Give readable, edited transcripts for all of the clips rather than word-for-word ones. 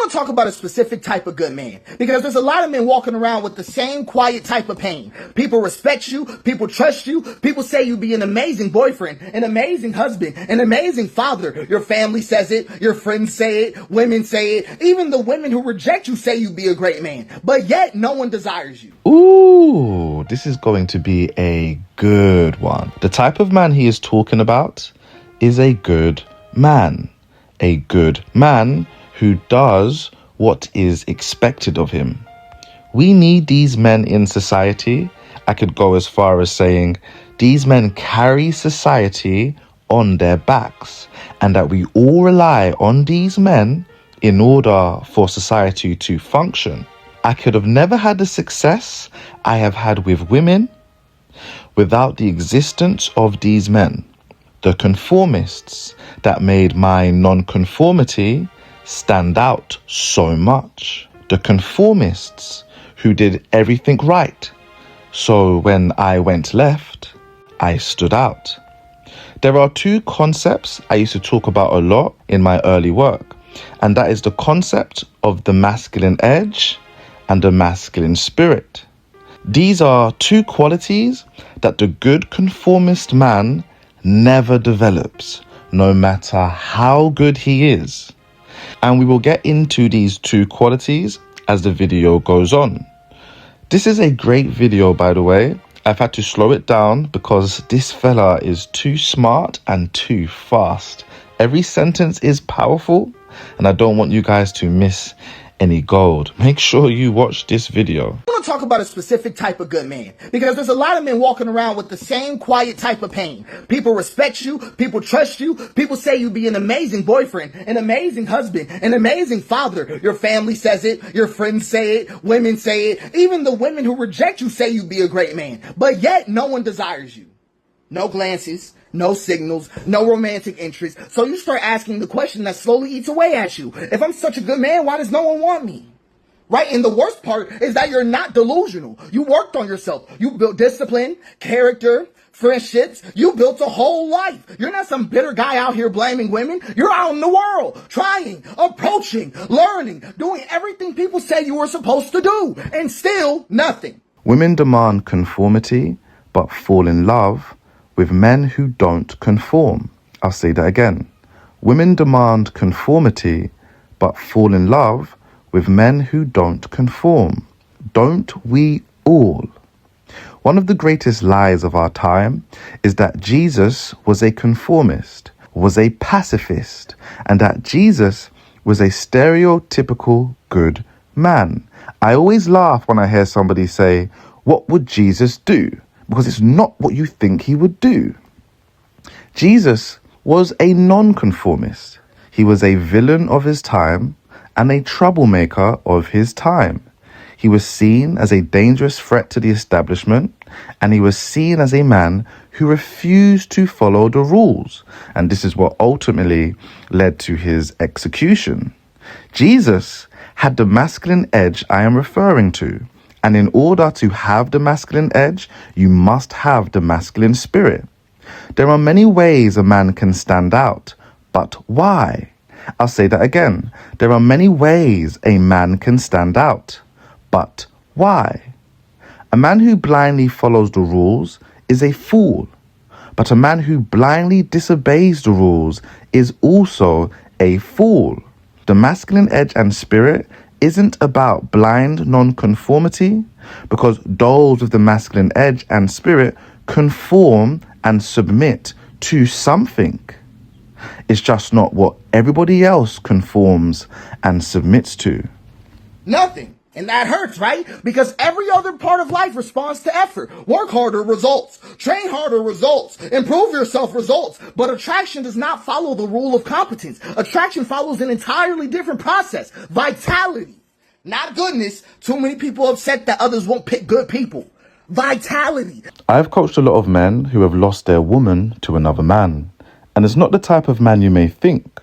want to talk about a specific type of good man because there's a lot of men walking around with the same quiet type of pain. People respect you. People trust you. People say you be an amazing boyfriend, an amazing husband, an amazing father. Your family says it. Your friends say it. Women say it. Even the women who reject you say you be a great man, but yet no one desires you. Ooh, this is going to be a good one. The type of man he is talking about is a good man. A good man who does what is expected of him. We need these men in society. I could go as far as saying these men carry society on their backs, and that we all rely on these men in order for society to function. I could have never had the success I have had with women without the existence of these men, the conformists that made my nonconformity stand out so much. The conformists who did everything right. So when I went left, I stood out. There are two concepts I used to talk about a lot in my early work, and that is the concept of the masculine edge and the masculine spirit. These are two qualities that the good conformist man never develops, no matter how good he is. And we will get into these two qualities as the video goes on. This is a great video, by the way. I've had to slow it down because this fella is too smart and too fast. Every sentence is powerful, and I don't want you guys to miss any gold. Make sure you watch this video. I want to talk about a specific type of good man because there's a lot of men walking around with the same quiet type of pain. People respect you. People trust you. People say you be an amazing boyfriend, an amazing husband, an amazing father. Your family says it. Your friends say it. Women say it. Even the women who reject you say you be a great man, but yet no one desires you. No glances, no signals, no romantic interest. So you start asking the question that slowly eats away at you. If I'm such a good man, why does no one want me? Right? And the worst part is that you're not delusional. You worked on yourself. You built discipline, character, friendships. You built a whole life. You're not some bitter guy out here blaming women. You're out in the world, trying, approaching, learning, doing everything people say you were supposed to do, and still nothing. Women demand conformity, but fall in love with men who don't conform. I'll say that again. Women demand conformity, but fall in love with men who don't conform. Don't we all? One of the greatest lies of our time is that Jesus was a conformist, was a pacifist, and that Jesus was a stereotypical good man. I always laugh when I hear somebody say, "What would Jesus do?" Because it's not what you think he would do. Jesus was a nonconformist. He was a villain of his time and a troublemaker of his time. He was seen as a dangerous threat to the establishment, and he was seen as a man who refused to follow the rules. And this is what ultimately led to his execution. Jesus had the masculine edge I am referring to. And in order to have the masculine edge, you must have the masculine spirit. There are many ways a man can stand out, but why? I'll say that again. There are many ways a man can stand out, but why? A man who blindly follows the rules is a fool, but a man who blindly disobeys the rules is also a fool. The masculine edge and spirit isn't about blind nonconformity, because those with the masculine edge and spirit conform and submit to something. It's just not what everybody else conforms and submits to. Nothing. And that hurts, right? Because every other part of life responds to effort. Work harder, results. Train harder, results. Improve yourself, results. But attraction does not follow the rule of competence. Attraction follows an entirely different process. Vitality. Not goodness. Too many people upset that others won't pick good people. Vitality. I've coached a lot of men who have lost their woman to another man. And it's not the type of man you may think.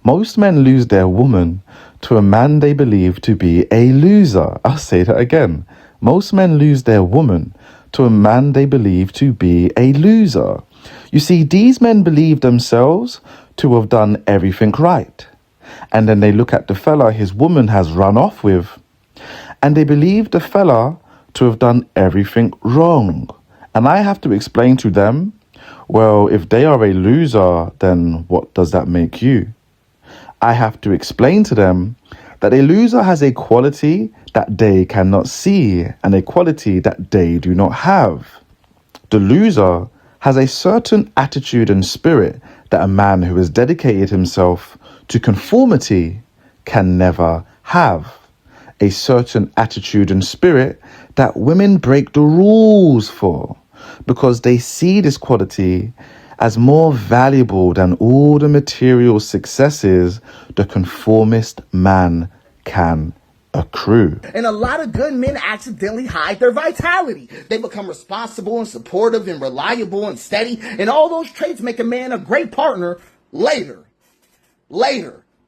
Most men lose their woman to a man they believe to be a loser. I'll say that again. Most men lose their woman to a man they believe to be a loser. You see, these men believe themselves to have done everything right. and then they look at the fella his woman has run off with, and they believe the fella to have done everything wrong. And I have to explain to them, well, if they are a loser, then what does that make you? I have to explain to them that a loser has a quality that they cannot see and a quality that they do not have. The loser has a certain attitude and spirit that a man who has dedicated himself to conformity can never have. A certain attitude and spirit that women break the rules for because they see this quality as more valuable than all the material successes the conformist man can accrue. And a lot of good men accidentally hide their vitality. They become responsible and supportive and reliable and steady, and all those traits make a man a great partner later.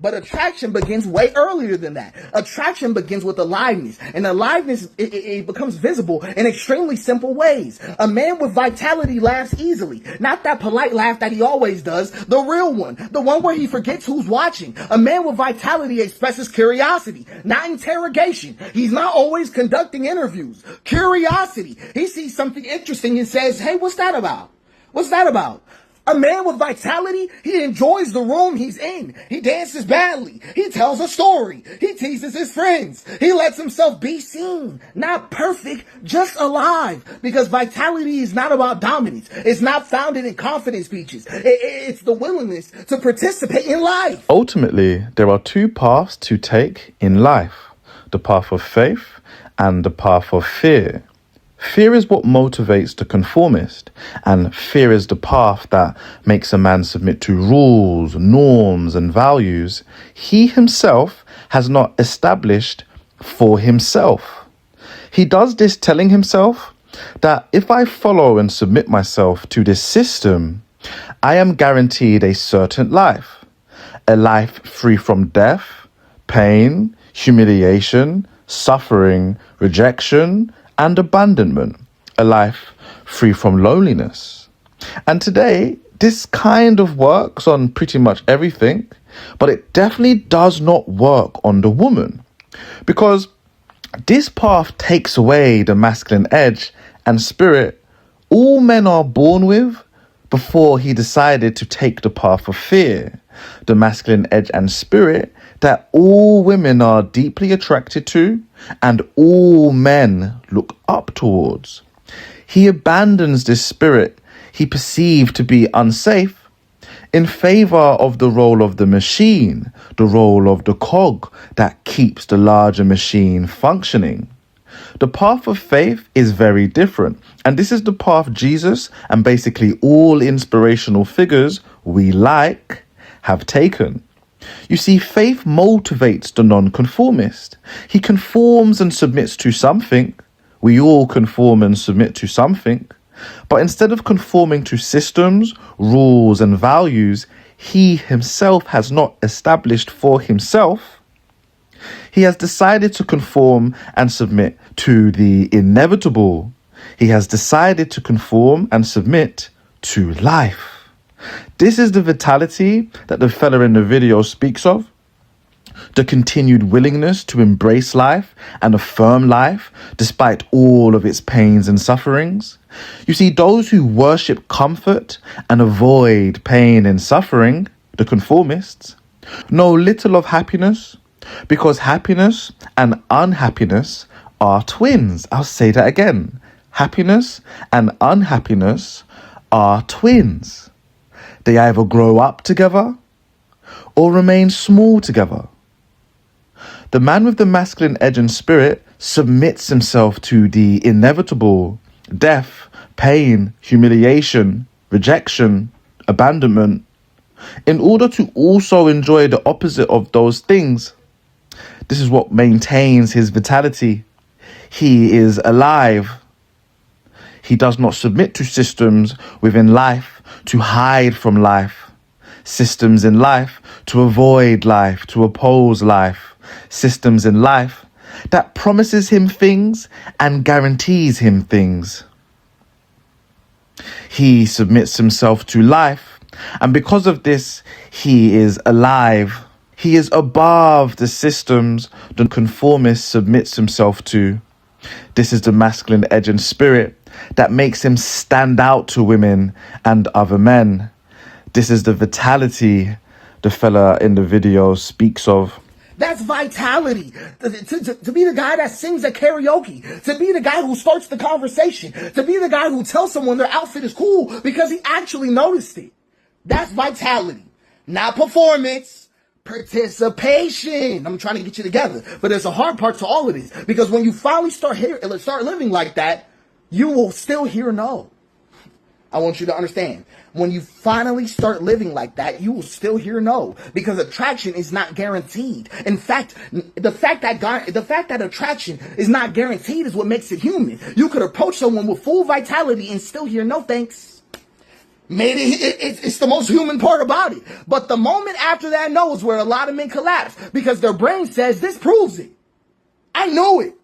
But attraction begins way earlier than that. Attraction begins with aliveness, and aliveness it becomes visible in extremely simple ways. A man with vitality laughs easily, not that polite laugh that he always does, the real one, the one where he forgets who's watching. A man with vitality expresses curiosity, not interrogation. He's not always conducting interviews. Curiosity. He sees something interesting and says, "Hey, what's that about? What's that about?" A man with vitality, he enjoys the room he's in. He dances badly. He tells a story. He teases his friends. He lets himself be seen. Not perfect, just alive. Because vitality is not about dominance. It's not founded in confidence speeches. It's the willingness to participate in life. Ultimately, there are two paths to take in life: the path of faith and the path of fear. Fear is what motivates the conformist, and fear is the path that makes a man submit to rules, norms, and values he himself has not established for himself. He does this telling himself that if I follow and submit myself to this system, I am guaranteed a certain life, a life free from death, pain, humiliation, suffering, rejection, and abandonment, a life free from loneliness. And today, this kind of works on pretty much everything, but it definitely does not work on the woman, because this path takes away the masculine edge and spirit all men are born with before he decided to take the path of fear, the masculine edge and spirit that all women are deeply attracted to and all men look up towards. He abandons this spirit he perceived to be unsafe in favor of the role of the machine, the role of the cog that keeps the larger machine functioning. The path of faith is very different, and this is the path Jesus and basically all inspirational figures we like have taken. You see, faith motivates the nonconformist. He conforms and submits to something. We all conform and submit to something. But instead of conforming to systems, rules, and values he himself has not established for himself, he has decided to conform and submit to the inevitable. He has decided to conform and submit to life. This is the vitality that the fella in the video speaks of. The continued willingness to embrace life and affirm life despite all of its pains and sufferings. You see, those who worship comfort and avoid pain and suffering, the conformists, know little of happiness, because happiness and unhappiness are twins. I'll say that again. Happiness and unhappiness are twins. They either grow up together or remain small together. The man with the masculine edge and spirit submits himself to the inevitable: death, pain, humiliation, rejection, abandonment, in order to also enjoy the opposite of those things. This is what maintains his vitality. He is alive. He does not submit to systems within life to hide from life, systems in life to avoid life, to oppose life, systems in life that promises him things and guarantees him things. He submits himself to life, and because of this, he is alive. He is above the systems the conformist submits himself to. This is the masculine edge and spirit that makes him stand out to women and other men. This is the vitality the fella in the video speaks of. That's vitality. To be the guy that sings at karaoke. To be the guy who starts the conversation. To be the guy who tells someone their outfit is cool because he actually noticed it. That's vitality. Not performance. Participation. I'm trying to get you together. But there's a hard part to all of this. Because when you finally start living like that, you will still hear no. I want you to understand. When you finally start living like that, you will still hear no. Because attraction is not guaranteed. In fact, the fact that attraction is not guaranteed is what makes it human. You could approach someone with full vitality and still hear no thanks. Maybe it's the most human part about it. But the moment after that no is where a lot of men collapse. Because their brain says, this proves it. I know it.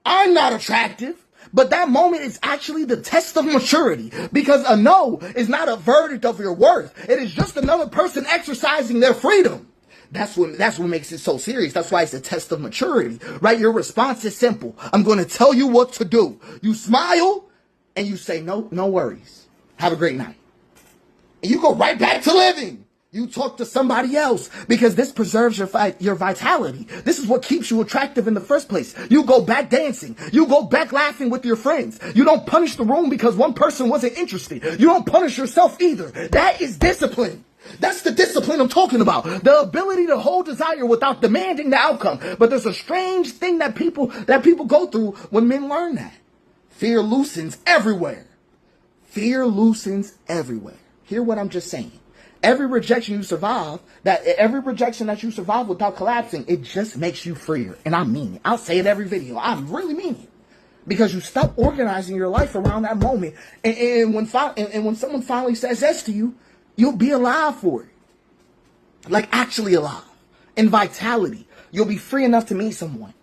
I'm not attractive. But that moment is actually the test of maturity. Because a no is not a verdict of your worth. It is just another person exercising their freedom. That's what makes it so serious. That's why it's a test of maturity. Right? Your response is simple. I'm going to tell you what to do. You smile and you say, no worries. Have a great night. And you go right back to living. You talk to somebody else because this preserves your vitality. This is what keeps you attractive in the first place. You go back dancing. You go back laughing with your friends. You don't punish the room because one person wasn't interested. You don't punish yourself either. That is discipline. That's the discipline I'm talking about. The ability to hold desire without demanding the outcome. But there's a strange thing that people go through when men learn that. Fear loosens everywhere. Fear loosens everywhere. Hear what I'm just saying. Every rejection that you survive without collapsing, it just makes you freer. And I mean it. I'll say it every video. I really mean it. Because you stop organizing your life around that moment. And when someone finally says yes to you, you'll be alive for it. Like actually alive. In vitality. You'll be free enough to meet someone.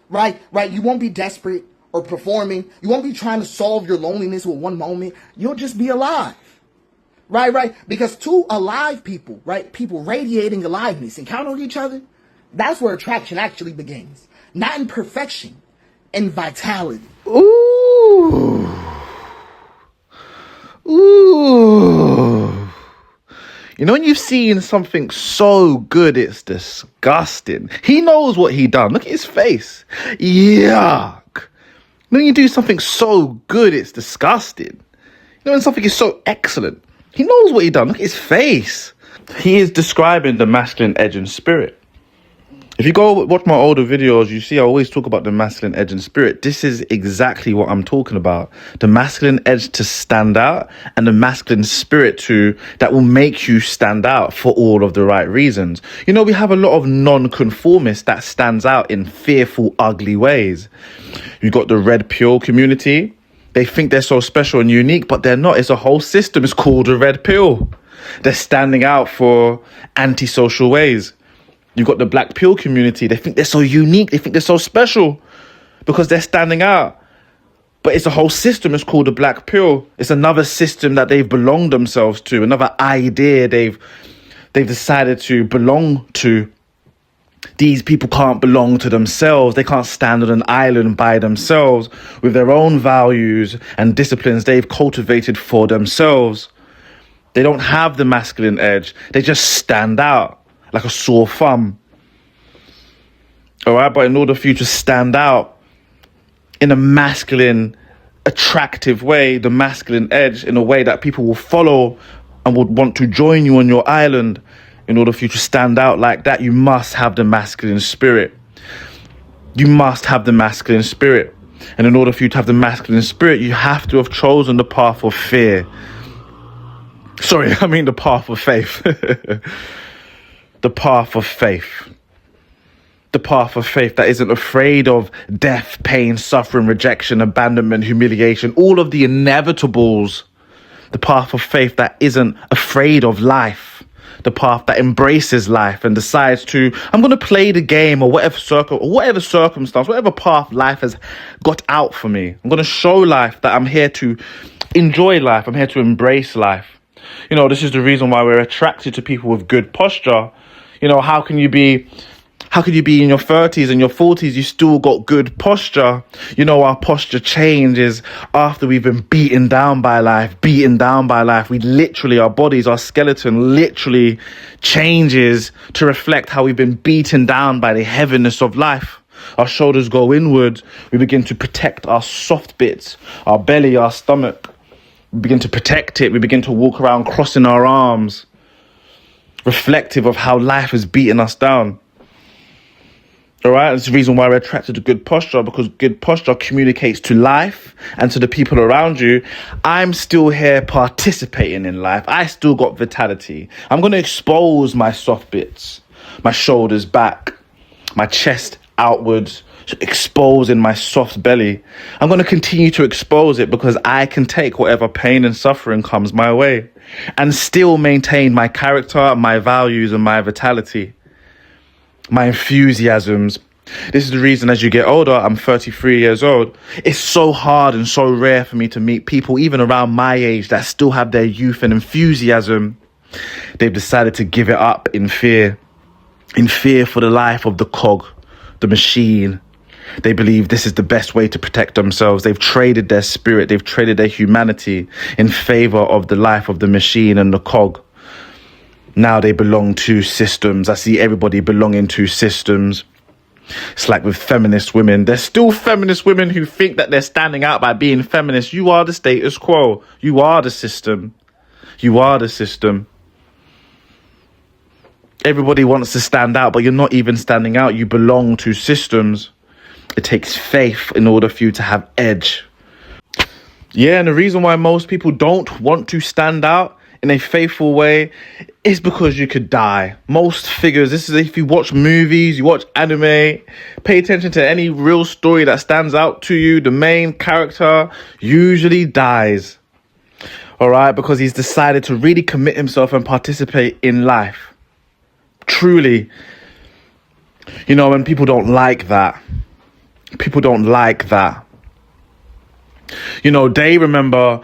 Right? You won't be desperate or performing. You won't be trying to solve your loneliness with one moment. You'll just be alive. Right. Because two alive people, right? People radiating aliveness, encountering each other. That's where attraction actually begins. Not in perfection, in vitality. Ooh. You know when you've seen something so good, it's disgusting. He knows what he done. Look at his face. Yuck. When you do something so good, it's disgusting. You know when something is so excellent. He knows what he done. Look at his face. He is describing the masculine edge and spirit. If you go watch my older videos, you see I always talk about the masculine edge and spirit. This is exactly what I'm talking about. The masculine edge to stand out and the masculine spirit that will make you stand out for all of the right reasons. You know, we have a lot of nonconformists that stands out in fearful, ugly ways. You've got the red pill community. They think they're so special and unique, but they're not. It's a whole system. It's called a red pill. They're standing out for antisocial ways. You've got the black pill community. They think they're so unique. They think they're so special because they're standing out. But it's a whole system. It's called the black pill. It's another system that they've belonged themselves to, another idea they've decided to belong to. These people can't belong to themselves. They can't stand on an island by themselves with their own values and disciplines they've cultivated for themselves. They don't have the masculine edge. They just stand out like a sore thumb. All right, but in order for you to stand out in a masculine, attractive way, the masculine edge, in a way that people will follow and would want to join you on your island, in order for you to stand out like that, you must have the masculine spirit. You must have the masculine spirit. And in order for you to have the masculine spirit, you have to have chosen the path of fear. Sorry, I mean the path of faith. The path of faith. The path of faith that isn't afraid of death, pain, suffering, rejection, abandonment, humiliation, all of the inevitables. The path of faith that isn't afraid of life. The path that embraces life and decides to, I'm going to play the game or whatever circumstance, whatever path life has got out for me. I'm going to show life that I'm here to enjoy life. I'm here to embrace life. You know, this is the reason why we're attracted to people with good posture. You know, how can you be in your 30s and your 40s, you still got good posture? You know, our posture changes after we've been beaten down by life. We literally, our bodies, our skeleton literally changes to reflect how we've been beaten down by the heaviness of life. Our shoulders go inward. We begin to protect our soft bits, our belly, our stomach. We begin to protect it. We begin to walk around crossing our arms, reflective of how life has beaten us down. All right, that's the reason why we're attracted to good posture, because good posture communicates to life and to the people around you. I'm still here participating in life. I still got vitality. I'm going to expose my soft bits, my shoulders back, my chest outwards, exposing my soft belly. I'm going to continue to expose it because I can take whatever pain and suffering comes my way and still maintain my character, my values, and my vitality, my enthusiasms. This is the reason as you get older, I'm 33 years old, it's so hard and so rare for me to meet people even around my age that still have their youth and enthusiasm. They've decided to give it up in fear for the life of the cog, the machine. They believe this is the best way to protect themselves. They've traded their spirit, they've traded their humanity in favor of the life of the machine and the cog. Now they belong to systems. I see everybody belonging to systems. It's like with feminist women. There's still feminist women who think that they're standing out by being feminist. You are the status quo. You are the system. You are the system. Everybody wants to stand out, but you're not even standing out. You belong to systems. It takes faith in order for you to have edge. Yeah, and the reason why most people don't want to stand out in a faithful way is because you could die. Most figures, this is if you watch movies, you watch anime, pay attention to any real story that stands out to you, the main character usually dies. All right, because he's decided to really commit himself and participate in life. Truly. You know, and people don't like that. People don't like that. You know, they remember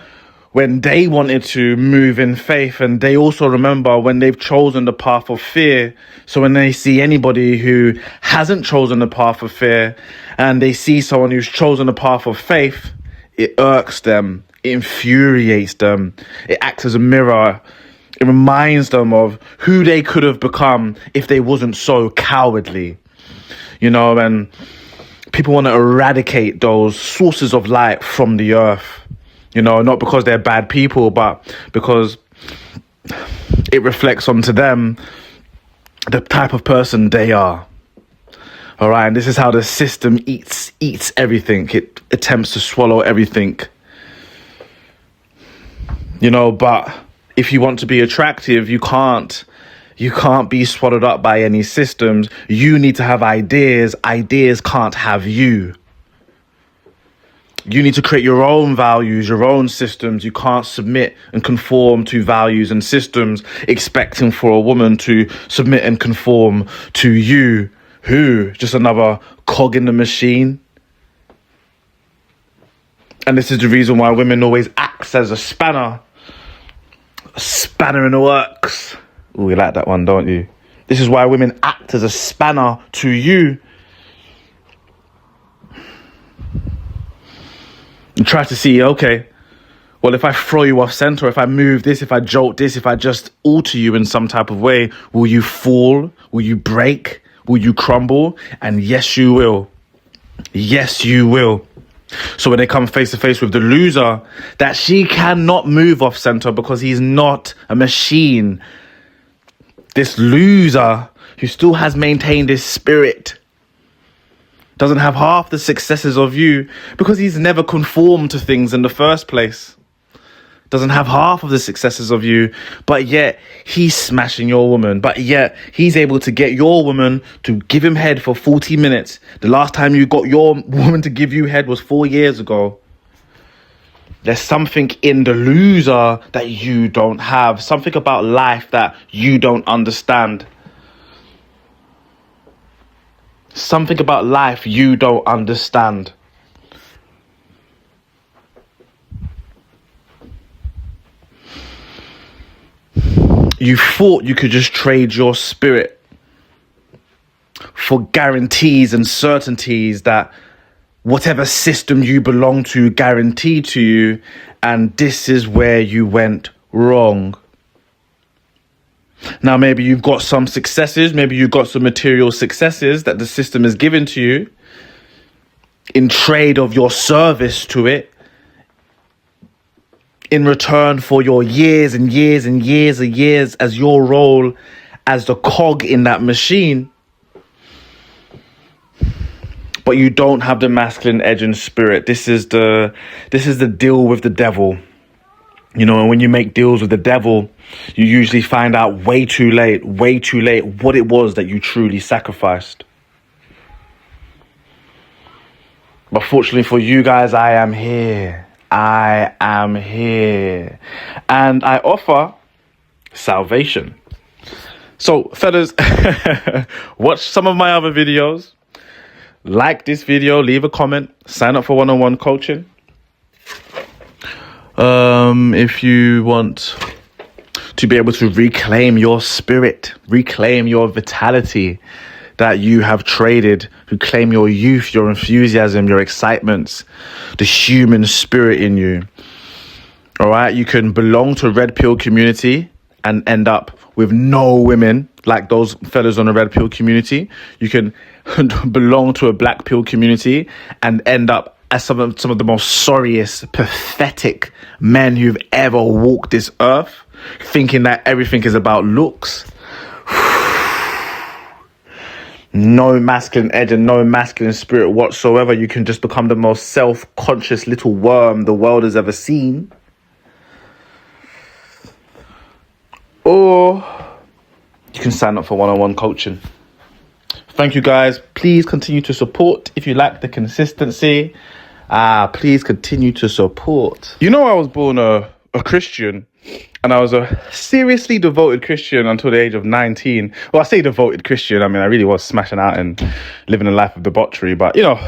when they wanted to move in faith, and they also remember when they've chosen the path of fear. So when they see anybody who hasn't chosen the path of fear and they see someone who's chosen the path of faith, it irks them, it infuriates them, it acts as a mirror. It reminds them of who they could have become if they wasn't so cowardly. You know, and people want to eradicate those sources of light from the earth. You know, not because they're bad people, but because it reflects onto them the type of person they are. All right, and this is how the system eats everything. It attempts to swallow everything. You know, but if you want to be attractive, you can't be swallowed up by any systems. You need to have ideas. Ideas can't have you. You need to create your own values, your own systems. You can't submit and conform to values and systems, expecting for a woman to submit and conform to you. Who? Just another cog in the machine. And this is the reason why women always act as a spanner. A spanner in the works. Ooh, you like that one, don't you? This is why women act as a spanner to you. And try to see, okay, well, if I throw you off center, if I move this, if I jolt this, if I just alter you in some type of way, will you fall? Will you break? Will you crumble? And yes, you will. Yes, you will. So when they come face to face with the loser, that she cannot move off center because he's not a machine. This loser who still has maintained his spirit doesn't have half the successes of you because he's never conformed to things in the first place. Doesn't have half of the successes of you, but yet he's smashing your woman. But yet he's able to get your woman to give him head for 40 minutes. The last time you got your woman to give you head was 4 years ago. There's something in the loser that you don't have. Something about life that you don't understand. Something about life you don't understand. You thought you could just trade your spirit for guarantees and certainties that whatever system you belong to guaranteed to you, and this is where you went wrong. Now, maybe you've got some successes, maybe you've got some material successes that the system has given to you in trade of your service to it, in return for your years and years and years and years as your role as the cog in that machine. But you don't have the masculine edge and spirit. This is the deal with the devil. You know, and when you make deals with the devil, you usually find out way too late what it was that you truly sacrificed. But fortunately for you guys, I am here. I am here. And I offer salvation. So, fellas, watch some of my other videos. Like this video, leave a comment, sign up for one-on-one coaching. If you want to be able to reclaim your spirit, reclaim your vitality that you have traded, reclaim your youth, your enthusiasm, your excitements, the human spirit in you. All right, you can belong to a red pill community and end up with no women like those fellas on the red pill community. You can belong to a black pill community and end up as some of the most sorriest, pathetic men who've ever walked this earth, thinking that everything is about looks. No masculine edge and no masculine spirit whatsoever. You can just become the most self-conscious little worm the world has ever seen. Or you can sign up for one-on-one coaching. Thank you, guys. Please continue to support if you like the consistency. Please continue to support. You know, I was born a Christian, and I was a seriously devoted Christian until the age of 19. Well, I say devoted Christian. I mean, I really was smashing out and living a life of debauchery. But, you know,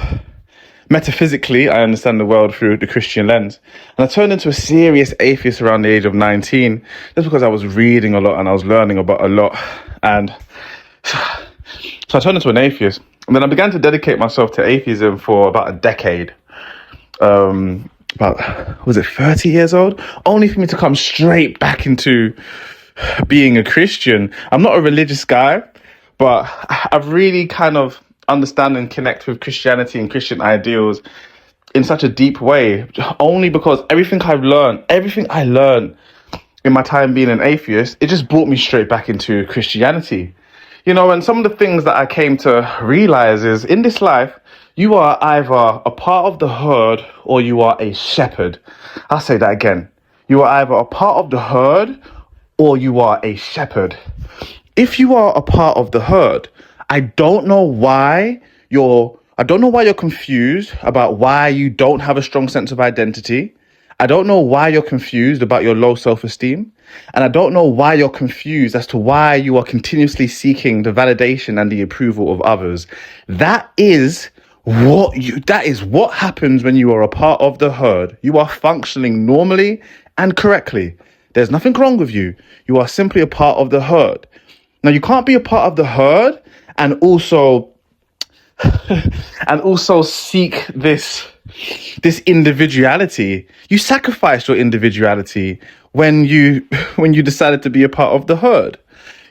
metaphysically, I understand the world through the Christian lens. And I turned into a serious atheist around the age of 19, just because I was reading a lot and I was learning about a lot. And so I turned into an atheist. And then I began to dedicate myself to atheism for about a decade. About, was it 30 years old? Only for me to come straight back into being a Christian. I'm not a religious guy, but I've really kind of understand and connect with Christianity and Christian ideals in such a deep way, only because everything I learned in my time being an atheist, it just brought me straight back into Christianity. You know, and some of the things that I came to realize is in this life, you are either a part of the herd or you are a shepherd. I'll say that again. You are either a part of the herd or you are a shepherd. If you are a part of the herd, I don't know why you're confused about why you don't have a strong sense of identity. I don't know why you're confused about your low self-esteem. And I don't know why you're confused as to why you are continuously seeking the validation and the approval of others. That is what happens when you are a part of the herd. You are functioning normally and correctly. There's nothing wrong with you. You are simply a part of the herd. Now, you can't be a part of the herd and also seek this individuality. You sacrificed your individuality when you decided to be a part of the herd.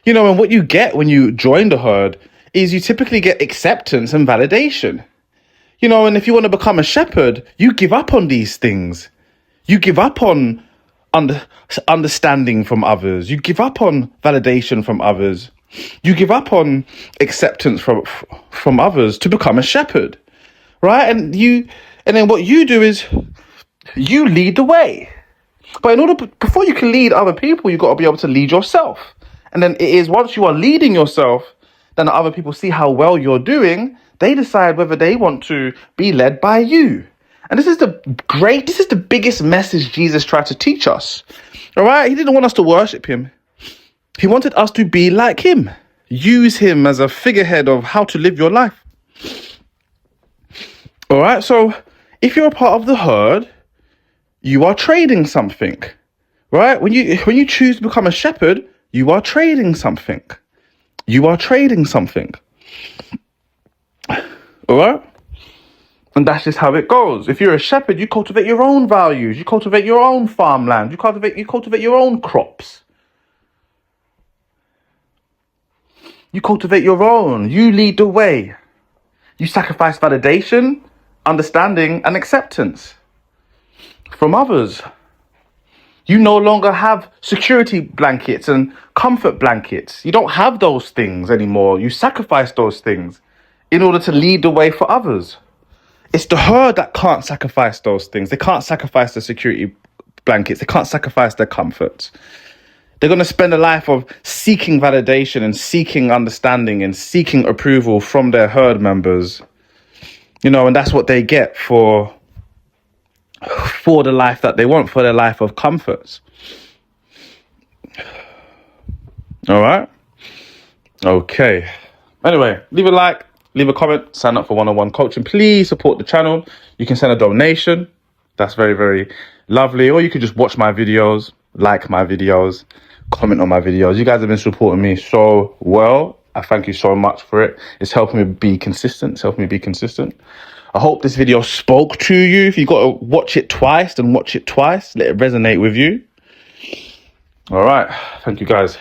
You know, and what you get when you join the herd is you typically get acceptance and validation. You know, and if you want to become a shepherd, you give up on these things. You give up on understanding from others. You give up on validation from others. You give up on acceptance from others to become a shepherd, right? And then what you do is you lead the way. But before you can lead other people, you've got to be able to lead yourself. And then it is once you are leading yourself, then other people see how well you're doing. They decide whether they want to be led by you. And this is the biggest message Jesus tried to teach us. All right. He didn't want us to worship him. He wanted us to be like him. Use him as a figurehead of how to live your life. All right. So if you're a part of the herd, you are trading something, right? When you choose to become a shepherd, you are trading something. You are trading something. right? And that's just how it goes. If you're a shepherd, you cultivate your own values. You cultivate your own farmland. You cultivate your own crops. You cultivate your own. You lead the way. You sacrifice validation, understanding, and acceptance from others. You no longer have security blankets and comfort blankets. You don't have those things anymore. You sacrifice those things in order to lead the way for others. It's the herd that can't sacrifice those things. They can't sacrifice the security blankets. They can't sacrifice their comforts. They're going to spend a life of seeking validation and seeking understanding and seeking approval from their herd members. You know, and that's what they get for the life that they want, for their life of comforts. All right. Okay. Anyway, leave a like, leave a comment, sign up for one-on-one coaching. Please support the channel. You can send a donation. That's very, very lovely. Or you can just watch my videos, like my videos, comment on my videos. You guys have been supporting me so well. I thank you so much for it. It's helping me be consistent. I hope this video spoke to you. If you got to watch it twice, then watch it twice. Let it resonate with you. All right. Thank you, guys.